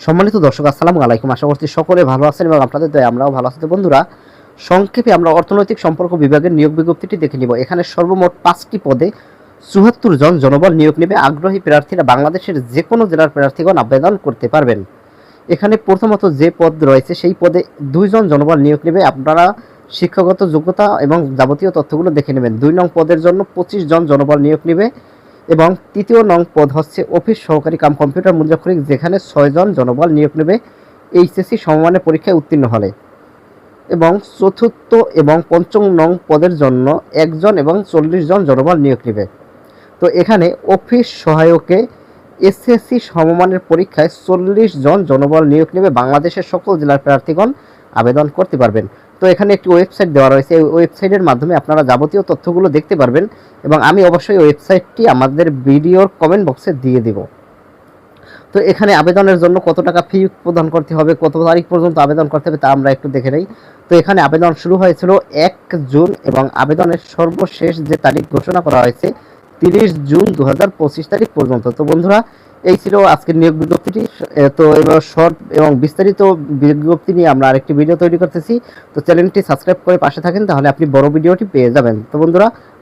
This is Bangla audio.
সম্মানিত দর্শক, আসসালামু আলাইকুম। আশা করছি সকলে ভালো আছেন এবং আপনাদের দয়ায় আমরাও ভালো আছি। তো বন্ধুরা, সংক্ষেপে আমরা অর্থনৈতিক সম্পর্ক বিভাগের নিয়োগ বিজ্ঞপ্তিটি দেখে নিব। এখানে সর্বমোট 5টি পদে 74 জন জনবল নিয়োগ নেবে। আগ্রহী প্রার্থীরা বাংলাদেশের যে কোনো জেলার প্রার্থীগণ আবেদন করতে পারবেন। এখানে প্রথমত যে পদ রয়েছে সেই পদে 2 জন জনবল নিয়োগ নেবে। আপনারা শিক্ষাগত যোগ্যতা এবং যাবতীয় তথ্যগুলো দেখে নেবেন। 2 নং পদের জন্য 25 জন জনবল নিয়োগ নেবে এবং 3য় নং পদ হচ্ছে অফিস সহকারী কাম কম্পিউটার মুদ্রাক্ষরিক, যেখানে 6 জন জনবল নিয়োগ নেবে এইচএসসি সমমানের পরীক্ষায় উত্তীর্ণ হলে। এবং 4র্থ এবং 5ম নং পদের জন্য 1 জন এবং 40 জন জনবল নিয়োগ নেবে। তো এখানে অফিস সহায়কে এসএসসি সমমানের পরীক্ষায় 40 জন জনবল নিয়োগ নেবে। বাংলাদেশের সকল জেলার প্রার্থীগণ আবেদন করতে পারবেন। তো এখানে একটি ওয়েবসাইট দেওয়া রয়েছে, এই ওয়েবসাইটের মাধ্যমে আপনারা যাবতীয় তথ্যগুলো দেখতে পারবেন এবং আমি অবশ্যই ওয়েবসাইটটি আমাদের ভিডিওর কমেন্ট বক্সে দিয়ে দিব। তো এখানে আবেদনের জন্য কত টাকা ফি প্রদান করতে হবে, কত তারিখ পর্যন্ত আবেদন করতে হবে তা আমরা একটু দেখে নেই। তো এখানে আবেদন শুরু হয়েছিল 1 জুন এবং আবেদনের সর্বশেষ যে তারিখ ঘোষণা করা হয়েছে 30 জুন 2025 তারিখ পর্যন্ত। তো বন্ধুরা, এই ছিল আজকের নিয়োগ বিজ্ঞপ্তিটি। তো এবার শর্ট এবং বিস্তারিত বিজ্ঞপ্তি নিয়ে আমরা আরেকটি ভিডিও তৈরি করতেছি। তো চ্যানেলটি সাবস্ক্রাইব করে পাশে থাকেন, তাহলে আপনি বড় ভিডিওটি পেয়ে যাবেন। তো বন্ধুরা,